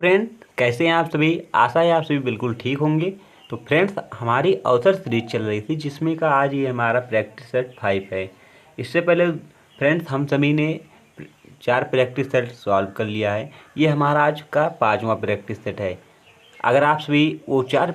Friends, कैसे हैं आप सभी। आशा है आप सभी बिल्कुल ठीक होंगे। तो फ्रेंड्स, हमारी अवसर सीरीज चल रही थी जिसमें का आज ये हमारा प्रैक्टिस सेट 5 है। इससे पहले फ्रेंड्स हम सभी ने 4 प्रैक्टिस सेट सॉल्व कर लिया है। ये हमारा आज का 5वां प्रैक्टिस सेट है। अगर आप सभी वो 4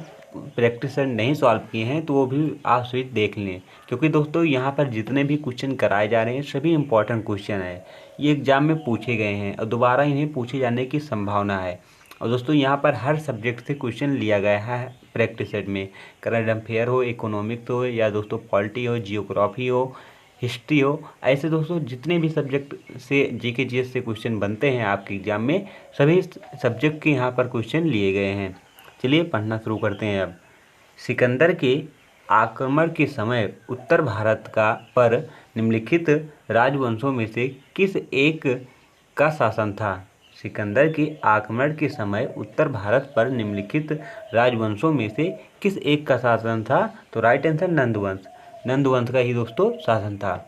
प्रैक्टिस सेट नहीं सॉल्व किए हैं तो वो भी आप सभी देख लें, क्योंकि दोस्तों यहाँ पर जितने भी क्वेश्चन कराए जा रहे हैं सभी इंपॉर्टेंट क्वेश्चन है। ये एग्जाम में पूछे गए हैं और दोबारा इन्हें पूछे जाने की संभावना है। और दोस्तों यहाँ पर हर सब्जेक्ट से क्वेश्चन लिया गया है प्रैक्टिस सेट में। करंट अफेयर हो, इकोनॉमिक्स हो, या दोस्तों पॉलिटी हो, जियोग्राफी हो, हिस्ट्री हो, ऐसे दोस्तों जितने भी सब्जेक्ट से जीके जीएस से क्वेश्चन बनते हैं आपके एग्जाम में, सभी सब्जेक्ट के यहाँ पर क्वेश्चन लिए गए हैं। चलिए पढ़ना शुरू करते हैं अब। सिकंदर के आक्रमण के समय उत्तर भारत का पर निम्नलिखित राजवंशों में से किस एक का शासन था। सिकंदर के आक्रमण के समय उत्तर भारत पर निम्नलिखित राजवंशों में से किस एक का शासन था। तो राइट आंसर नंदवंश। नंदवंश का ही दोस्तों शासन था।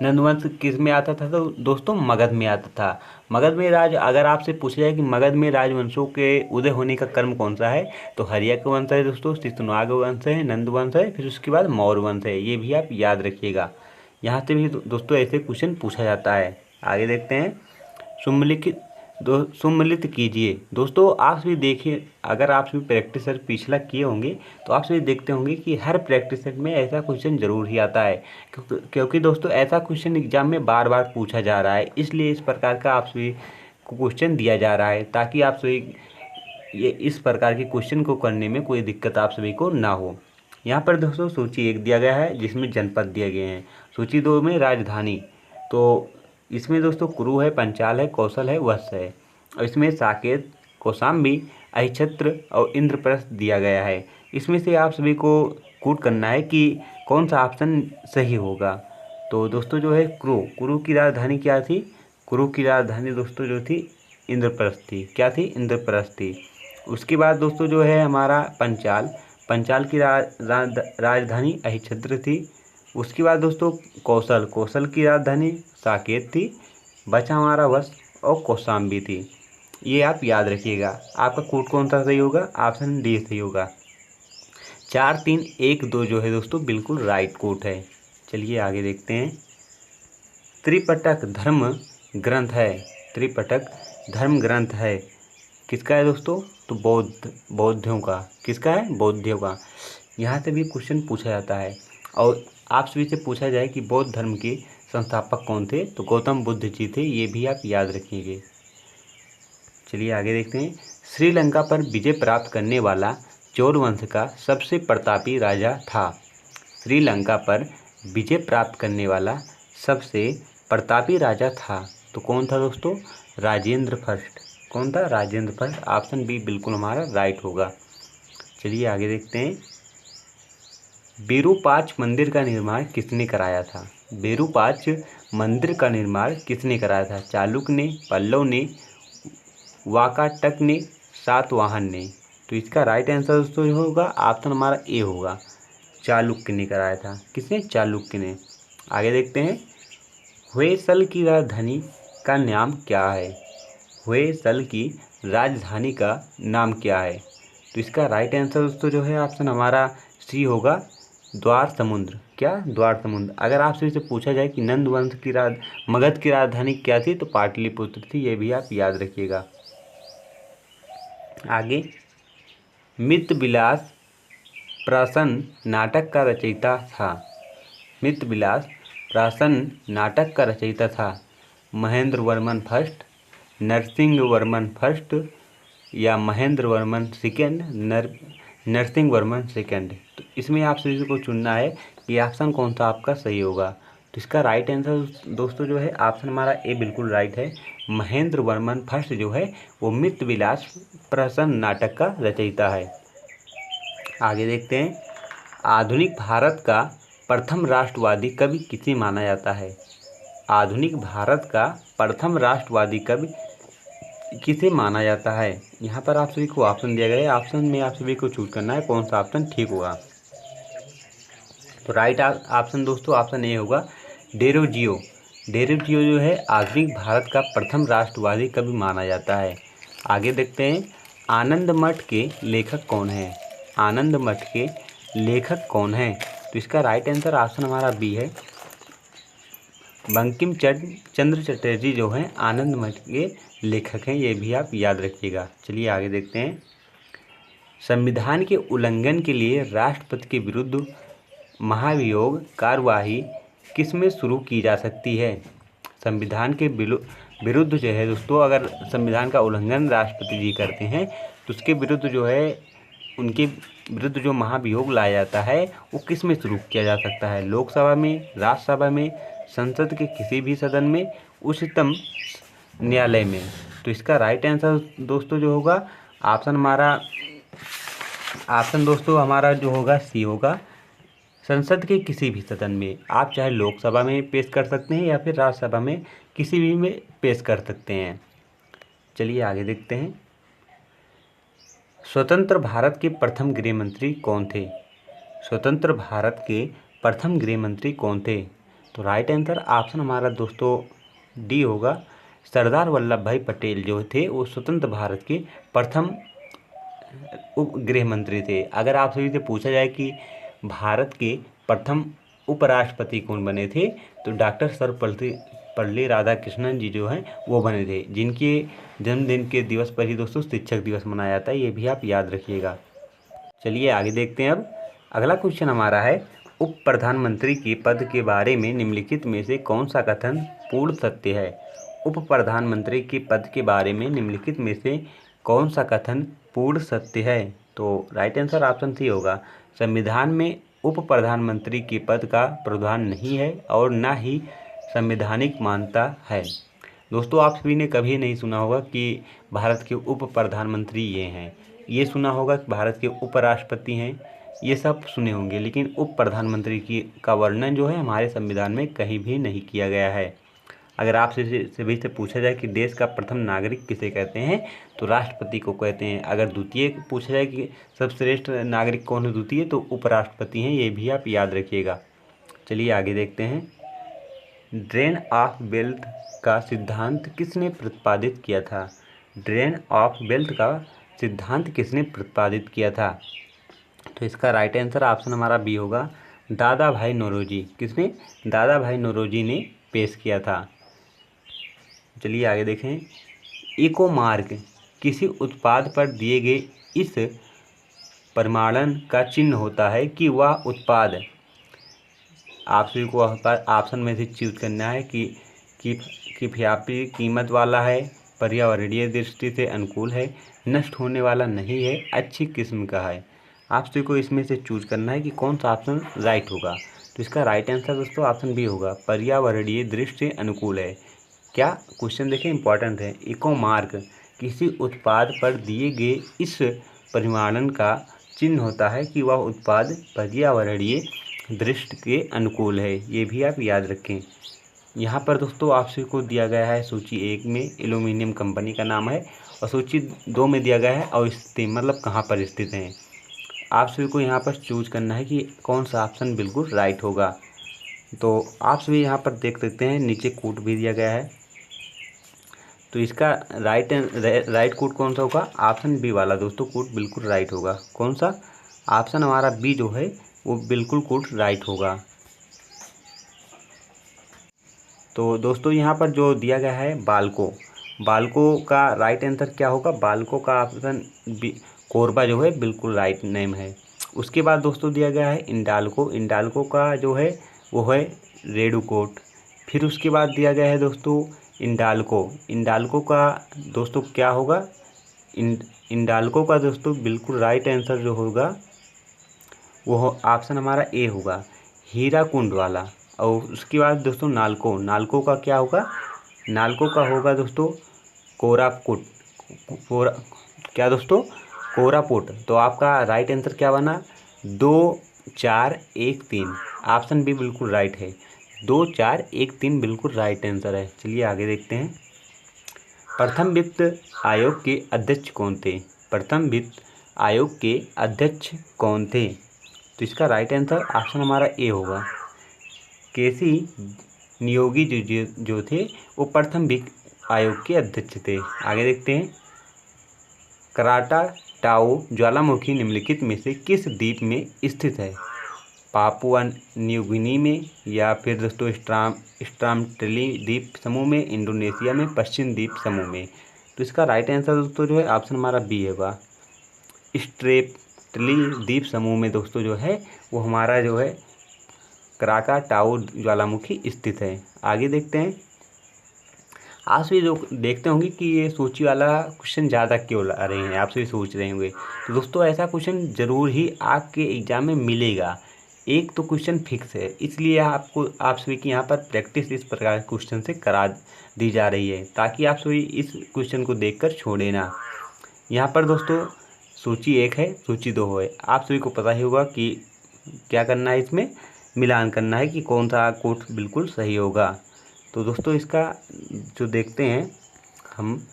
नंदवंश किस में आता था? तो दोस्तों मगध में आता था। मगध में अगर आपसे पूछा जाए कि मगध में राजवंशों के उदय होने का क्रम कौन सा है, तो हर्यक वंश है दोस्तों, शिशुनाग वंश है, नंदवंश है, फिर उसके बाद मौर्य वंश है। ये भी आप याद रखिएगा, यहाँ से भी दोस्तों ऐसे क्वेश्चन पूछा जाता है। आगे देखते हैं। सुम्मिलित कीजिए। दोस्तों आप भी देखिए, अगर आप भी प्रैक्टिस सेट पिछला किए होंगे तो आप भी देखते होंगे कि हर प्रैक्टिस सेट में ऐसा क्वेश्चन जरूर ही आता है, क्योंकि दोस्तों ऐसा क्वेश्चन एग्जाम में बार बार पूछा जा रहा है, इसलिए इस प्रकार का आप सभी को क्वेश्चन दिया जा रहा है, ताकि आप सभी ये इस प्रकार के क्वेश्चन को करने में कोई दिक्कत आप सभी को ना हो। यहाँ पर दोस्तों सूची 1 दिया गया है जिसमें जनपद दिए गए हैं। सूची 2 में राजधानी, तो इसमें दोस्तों कुरु है, पंचाल है, कौशल है, वत्स है। और इसमें साकेत, कौशाम्बी, अहिछत्र और इंद्रप्रस्थ दिया गया है। इसमें से आप सभी को कूट करना है कि कौन सा ऑप्शन सही होगा। तो दोस्तों जो है कुरु की राजधानी क्या थी? कुरु की राजधानी दोस्तों जो थी इंद्रप्रस्थ थी। क्या थी? इंद्रप्रस्थ थी। उसके बाद दोस्तों जो है हमारा पंचाल की राजधानी अहिछत्र थी। उसके बाद दोस्तों कौशल की राजधानी साकेत थी। बचा हमारा वत्स और कौशाम्बी थी। ये आप याद रखिएगा। आपका कोड कौन सा सही होगा? ऑप्शन डी सही होगा। 4, 3, 1, 2 जो है दोस्तों बिल्कुल राइट कोड है। चलिए आगे देखते हैं। त्रिपिटक धर्म ग्रंथ है। त्रिपिटक धर्म ग्रंथ है किसका है दोस्तों? तो बौद्धों का। किसका है? बौद्धों का। यहाँ से भी क्वेश्चन पूछा जाता है। और आप सभी से पूछा जाए कि बौद्ध धर्म के संस्थापक कौन थे, तो गौतम बुद्ध जी थे। ये भी आप याद रखिएगा। चलिए आगे देखते हैं। श्रीलंका पर विजय प्राप्त करने वाला चोल वंश का सबसे प्रतापी राजा था। श्रीलंका पर विजय प्राप्त करने वाला सबसे प्रतापी राजा था, तो कौन था दोस्तों? राजेंद्र फर्स्ट। कौन था? राजेंद्र फर्स्ट। ऑप्शन बी बिल्कुल हमारा राइट होगा। चलिए आगे देखते हैं। विरूपाक्ष मंदिर का निर्माण किसने कराया था? विरूपाक्ष मंदिर का निर्माण किसने कराया था? चालुक्य ने, पल्लव ने, वाकाटक ने, सातवाहन ने। तो इसका राइट आंसर दोस्तों होगा ऑप्शन हमारा ए होगा, चालुक्य ने कराया था। किसने? चालुक्य ने। आगे देखते हैं। होयसल की राजधानी का नाम क्या है? होयसल की राजधानी का नाम क्या है? तो इसका राइट आंसर दोस्तों जो है ऑप्शन हमारा सी होगा, द्वार समुद्र। क्या? द्वार समुद्र। अगर आपसे इसे पूछा जाए कि नंदवंश की मगध की राजधानी क्या थी, तो पाटलिपुत्र थी। ये भी आप याद रखिएगा। आगे। मितविलास प्रसन्न नाटक का रचयिता था। मितविलास प्रसन्न नाटक का रचयिता था महेंद्र वर्मन फर्स्ट, नरसिंह वर्मन फर्स्ट, या महेंद्र वर्मन सेकेंड, नरसिंह वर्मन सेकेंड। तो इसमें आप सभी को चुनना है कि ऑप्शन कौन सा आपका सही होगा। तो इसका राइट आंसर दोस्तों जो है ऑप्शन हमारा ए बिल्कुल राइट है। महेंद्र वर्मन फर्स्ट जो है वो मितविलास प्रसन्न नाटक का रचयिता है। आगे देखते हैं। आधुनिक भारत का प्रथम राष्ट्रवादी कवि किसे माना जाता है? आधुनिक भारत का प्रथम राष्ट्रवादी कवि किसे माना जाता है? यहाँ पर आप सभी को ऑप्शन दिया गया है। ऑप्शन में आप सभी को चूज करना है कौन सा ऑप्शन ठीक होगा। तो राइट ऑप्शन दोस्तों ऑप्शन ए होगा, डेरोजियो। डेरोजियो जो है आधुनिक भारत का प्रथम राष्ट्रवादी कवि माना जाता है। आगे देखते हैं, आनंद मठ के लेखक कौन है? आनंद मठ के लेखक कौन है? तो इसका राइट आंसर ऑप्शन हमारा बी है, बंकिम चंद्र चटर्जी जो हैं आनंद मठ के लेखक हैं, ये भी आप याद रखिएगा। चलिए आगे देखते हैं, संविधान के उल्लंघन के लिए राष्ट्रपति के विरुद्ध महाभियोग कार्यवाही किस में शुरू की जा सकती है? संविधान के विरुद्ध जो है दोस्तों, अगर संविधान का उल्लंघन राष्ट्रपति जी करते हैं तो उसके विरुद्ध जो है, उनके विरुद्ध जो महाभियोग लाया जाता है वो किस में शुरू किया जा सकता है? लोकसभा में, राज्यसभा में, संसद के किसी भी सदन में, उच्चतम न्यायालय में। तो इसका राइट आंसर दोस्तों जो होगा, ऑप्शन दोस्तों हमारा जो होगा सी होगा, संसद के किसी भी सदन में। आप चाहे लोकसभा में पेश कर सकते हैं या फिर राज्यसभा में, किसी भी में पेश कर सकते हैं। चलिए आगे देखते हैं, स्वतंत्र भारत के प्रथम गृह मंत्री कौन थे? स्वतंत्र भारत के प्रथम गृह मंत्री कौन थे? तो राइट आंसर ऑप्शन हमारा दोस्तों डी होगा, सरदार वल्लभ भाई पटेल जो थे वो स्वतंत्र भारत के प्रथम उप गृह मंत्री थे। अगर आप सभी से पूछा जाए कि भारत के प्रथम उपराष्ट्रपति कौन बने थे, तो डॉक्टर सर्वपल्ली राधाकृष्णन जी जो हैं वो बने थे, जिनके जन्मदिन के दिवस पर ही दोस्तों शिक्षक दिवस मनाया जाता है, ये भी आप याद रखिएगा। चलिए आगे देखते हैं, अब अगला क्वेश्चन हमारा है, उप प्रधानमंत्री के पद के बारे में निम्नलिखित में से कौन सा कथन पूर्ण सत्य है? उप प्रधानमंत्री के पद के बारे में निम्नलिखित में से कौन सा कथन पूर्ण सत्य है? तो राइट आंसर ऑप्शन सी होगा, संविधान में उप प्रधानमंत्री के पद का प्रावधान नहीं है और ना ही संवैधानिक मान्यता है। दोस्तों आप सभी ने कभी नहीं सुना होगा कि भारत के उप प्रधानमंत्री ये हैं, ये सुना होगा कि भारत के उपराष्ट्रपति हैं, ये सब सुने होंगे, लेकिन उप प्रधानमंत्री की का वर्णन जो है हमारे संविधान में कहीं भी नहीं किया गया है। अगर आपसे सभी से पूछा जाए कि देश का प्रथम नागरिक किसे कहते हैं, तो राष्ट्रपति को कहते हैं। अगर द्वितीय पूछा जाए कि सर्वश्रेष्ठ नागरिक कौन है द्वितीय, तो उपराष्ट्रपति हैं, ये भी आप याद रखिएगा। चलिए आगे देखते हैं, ड्रेन ऑफ वेल्थ का सिद्धांत किसने प्रतिपादित किया था? ड्रेन ऑफ वेल्थ का सिद्धांत किसने प्रतिपादित किया था? तो इसका राइट आंसर ऑप्शन हमारा बी होगा, दादा भाई नौरोजी। किसने? दादा भाई नौरोजी ने पेश किया था। चलिए आगे देखें, इको मार्क किसी उत्पाद पर दिए गए इस प्रमाणन का चिन्ह होता है कि वह उत्पाद, आप सभी को ऑप्शन में से चूज करना है कि किफ़ायती कीमत वाला है, पर्यावरणीय दृष्टि से अनुकूल है, नष्ट होने वाला नहीं है, अच्छी किस्म का है। आप सभी को इसमें से चूज करना है कि कौन सा ऑप्शन राइट होगा। तो इसका राइट आंसर दोस्तों ऑप्शन बी होगा, पर्यावरणीय दृष्टि से अनुकूल है। क्या क्वेश्चन देखें, इंपॉर्टेंट है, इको मार्क किसी उत्पाद पर दिए गए इस परिमाणन का चिन्ह होता है कि वह उत्पाद पर्यावरणीय दृष्टि के अनुकूल है, ये भी आप याद रखें। यहाँ पर दोस्तों आप सभी को दिया गया है, सूची 1 में एल्यूमिनियम कंपनी का नाम है और सूची 2 में दिया गया है और स्थिति मतलब कहाँ पर स्थित हैं। आप सभी को यहाँ पर चूज करना है कि कौन सा ऑप्शन बिल्कुल राइट होगा। तो आप सभी यहाँ पर देख सकते हैं नीचे कोड भी दिया गया है, तो इसका राइट कोड कौन सा होगा? ऑप्शन बी वाला दोस्तों कोड बिल्कुल राइट होगा। कौन सा? ऑप्शन हमारा बी जो है वो बिल्कुल कोड राइट होगा। तो दोस्तों यहाँ पर जो दिया गया है बाल्को का राइट आंसर क्या होगा? बाल्को का ऑप्शन बी, कोरबा जो है बिल्कुल राइट नेम है। उसके बाद दोस्तों दिया गया है इंडाल्को का जो है वो है रेडूकोट। फिर उसके बाद दिया गया है दोस्तों इंडाल्को का दोस्तों क्या होगा? इंडाल्को का दोस्तों बिल्कुल राइट आंसर जो होगा वो ऑप्शन हमारा ए होगा, हीराकुंड वाला। और उसके बाद दोस्तों नालको का क्या होगा? नालको का होगा दोस्तों क्या दोस्तों? कोरापुट। तो आपका राइट आंसर क्या बना? 2 4 1 3, ऑप्शन बी बिल्कुल राइट है, 2 4 1 3 बिल्कुल राइट आंसर है। चलिए आगे देखते हैं, प्रथम वित्त आयोग के अध्यक्ष कौन थे? प्रथम वित्त आयोग के अध्यक्ष कौन थे? तो इसका राइट आंसर ऑप्शन हमारा ए होगा, केसी नियोगी जो थे वो प्रथम वित्त आयोग के अध्यक्ष थे। आगे देखते हैं, कराटा टाओ ज्वालामुखी निम्नलिखित में से किस द्वीप में स्थित है? पापुआ न्यू गिनी में, या फिर दोस्तों स्ट्रामटली द्वीप समूह में, इंडोनेशिया में, पश्चिम द्वीप समूह में। तो इसका राइट आंसर दोस्तों जो है ऑप्शन हमारा बी होगा, स्ट्रेप्टली द्वीप समूह में दोस्तों जो है वो हमारा जो है कराकाटाओ ज्वालामुखी स्थित है। आगे देखते हैं। आप सभी लोग देखते होंगे कि ये सूची वाला क्वेश्चन ज़्यादा क्यों ला रहे हैं, आप सभी सोच रहे होंगे। तो दोस्तों ऐसा क्वेश्चन ज़रूर ही आपके एग्जाम में मिलेगा। एक तो क्वेश्चन फिक्स है, इसलिए आपको आप सभी की यहाँ पर प्रैक्टिस इस प्रकार के क्वेश्चन से करा दी जा रही है, ताकि आप सभी इस क्वेश्चन को देखकर छोड़े ना। यहाँ पर दोस्तों सूची 1 है, सूची 2 है। आप सभी को पता ही होगा कि क्या करना है, इसमें मिलान करना है कि कौन सा कोट बिल्कुल सही होगा। तो दोस्तों इसका जो देखते हैं हम,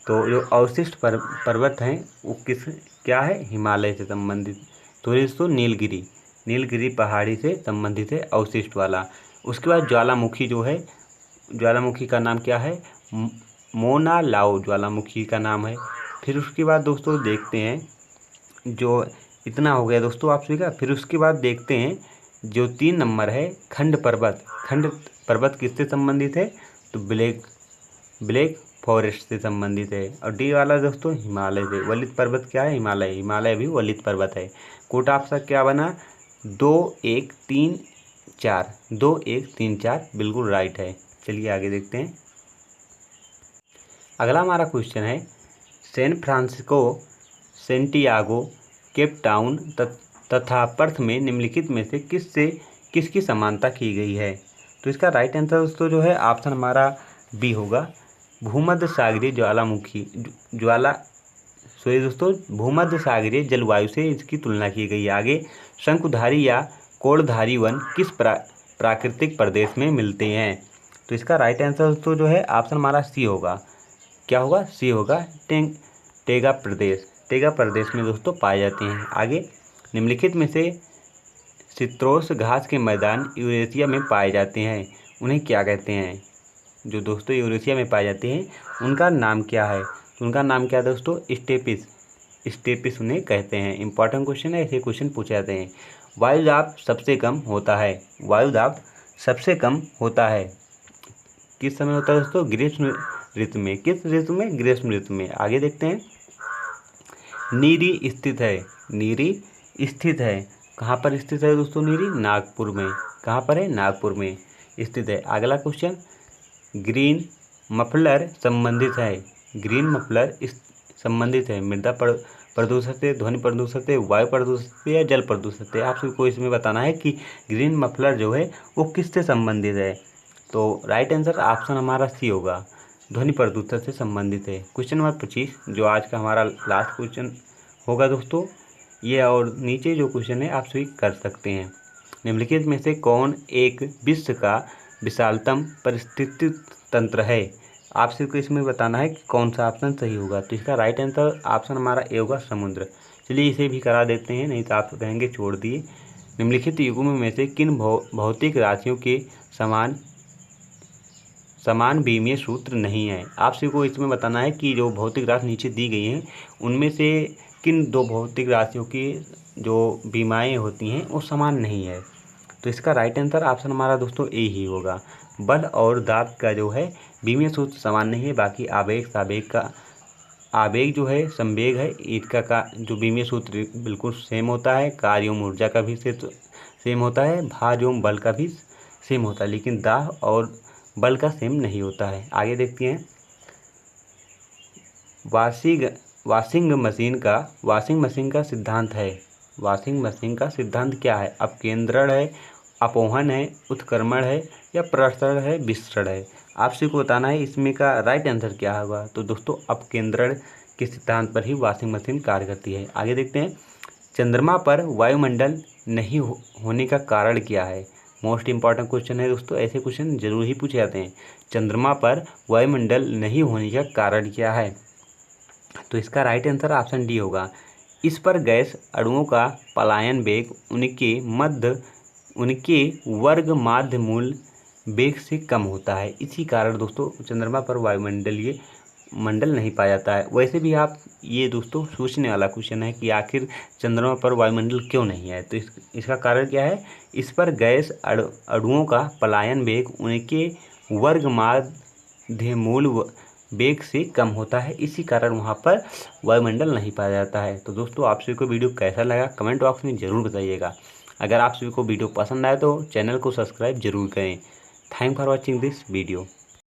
तो जो अवशिष्ट पर्वत हैं वो क्या है, हिमालय से संबंधित। तो दोस्तों नीलगिरी पहाड़ी से संबंधित है, अवशिष्ट वाला। उसके बाद ज्वालामुखी जो है, ज्वालामुखी का नाम क्या है, मोना लाओ ज्वालामुखी का नाम है। फिर उसके बाद दोस्तों देखते हैं, जो इतना हो गया दोस्तों आप सभी का। फिर उसके बाद देखते हैं जो 3 नंबर है, खंड पर्वत किससे संबंधित है, तो ब्लैक फॉरेस्ट से संबंधित है। और डी वाला दोस्तों हिमालय से। वलित पर्वत क्या है, हिमालय भी वलित पर्वत है। कोट आपका क्या बना, 2 1 3 4, 2 1 3 4 बिल्कुल राइट है। चलिए आगे देखते हैं। अगला हमारा क्वेश्चन है, San Francisco, Santiago, Cape Town तथा पर्थ में निम्नलिखित में से किसकी समानता की गई है? तो इसका राइट आंसर दोस्तों जो है ऑप्शन हमारा बी होगा, भूमध्य सागरीय भूमध्य सागरीय जलवायु से इसकी तुलना की गई है। आगे, शंकुधारी या कोणधारी वन किस प्राकृतिक प्रदेश में मिलते हैं? तो इसका राइट आंसर दोस्तों जो है ऑप्शन हमारा सी होगा। क्या होगा, सी होगा, टेगा प्रदेश में दोस्तों पाए जाते हैं। आगे, निम्नलिखित में से सित्रोस घास के मैदान यूरेशिया में पाए जाते हैं, उन्हें क्या कहते हैं? जो दोस्तों यूरेशिया में पाए जाते हैं उनका नाम क्या है? तो उनका नाम क्या है दोस्तों, स्टेपिस उन्हें कहते हैं। इंपॉर्टेंट क्वेश्चन है, ऐसे क्वेश्चन पूछे जाते हैं। वायुदाब सबसे कम होता है किस समय होता है दोस्तों, ग्रीष्म ऋतु में। किस ऋतु में, ग्रीष्म ऋतु में। आगे देखते हैं। नीरी स्थित है, कहाँ पर स्थित है दोस्तों नीरी? नागपुर में। कहाँ पर है, नागपुर में स्थित है। अगला क्वेश्चन, ग्रीन मफलर संबंधित है मृदा प्रदूषण से, ध्वनि प्रदूषण से, वायु प्रदूषण से या जल प्रदूषण से। आप सबको इसमें बताना है कि ग्रीन मफलर जो है वो किससे संबंधित है। तो राइट आंसर ऑप्शन हमारा सी होगा, ध्वनि प्रदूषण से संबंधित है। क्वेश्चन नंबर 25 जो आज का हमारा लास्ट क्वेश्चन होगा दोस्तों ये, और नीचे जो क्वेश्चन है आप सभी कर सकते हैं। निम्नलिखित में से कौन एक विश्व का विशालतम परिस्थिति तंत्र है? आप सबको इसमें बताना है कि कौन सा ऑप्शन सही होगा। तो इसका राइट आंसर ऑप्शन हमारा ए होगा, समुद्र। चलिए इसे भी करा देते हैं, नहीं तो आप कहेंगे छोड़ दिए। निम्नलिखित युग्मों में से किन भौतिक राशियों के समान विमीय सूत्र नहीं है? आप सभी को इसमें बताना है कि जो भौतिक राशि नीचे दी गई हैं उनमें से किन 2 भौतिक राशियों की जो विमाएँ होती हैं वो समान नहीं है। तो इसका राइट आंसर ऑप्शन हमारा दोस्तों ए ही होगा। बल और दाब का जो है विमीय सूत्र समान नहीं है, बाकी आवेग जो है, संवेग है, इसका जो विमीय सूत्र बिल्कुल सेम होता है। कार्य एवं ऊर्जा का भी सेम होता है, भार एवं बल का भी सेम होता है, लेकिन दाब और बल का सेम नहीं होता है। आगे देखते हैं। वॉशिंग मशीन का सिद्धांत है। वॉशिंग मशीन का सिद्धांत क्या है? अपकेंद्रण है, अपोहन है, उत्क्रमण है या प्रसरण है, विसरण है? आप सभी को बताना है इसमें का राइट आंसर क्या होगा। तो दोस्तों अपकेंद्रण के सिद्धांत पर ही वॉशिंग मशीन कार्य करती है। आगे देखते हैं। चंद्रमा पर वायुमंडल नहीं होने का कारण क्या है? मोस्ट इंपॉर्टेंट क्वेश्चन है दोस्तों, ऐसे क्वेश्चन जरूर ही पूछे जाते हैं। चंद्रमा पर वायुमंडल नहीं होने का कारण क्या है? तो इसका राइट आंसर ऑप्शन डी होगा, इस पर गैस अणुओं का पलायन वेग उनके वर्ग माध्य मूल वेग से कम होता है। इसी कारण दोस्तों चंद्रमा पर वायुमंडलीय वायुमंडल नहीं पाया जाता है। वैसे भी आप ये दोस्तों सोचने वाला क्वेश्चन है कि आखिर चंद्रमा पर वायुमंडल क्यों नहीं है। तो इसका कारण क्या है, इस पर गैस अणुओं का पलायन वेग उनके वर्ग माध्यमूल वेग से कम होता है, इसी कारण वहाँ पर वायुमंडल नहीं पाया जाता है। तो दोस्तों आप सभी को वीडियो कैसा लगा कमेंट बॉक्स में ज़रूर बताइएगा। अगर आप सभी को वीडियो पसंद आए तो चैनल को सब्सक्राइब जरूर करें। Thank for watching this video.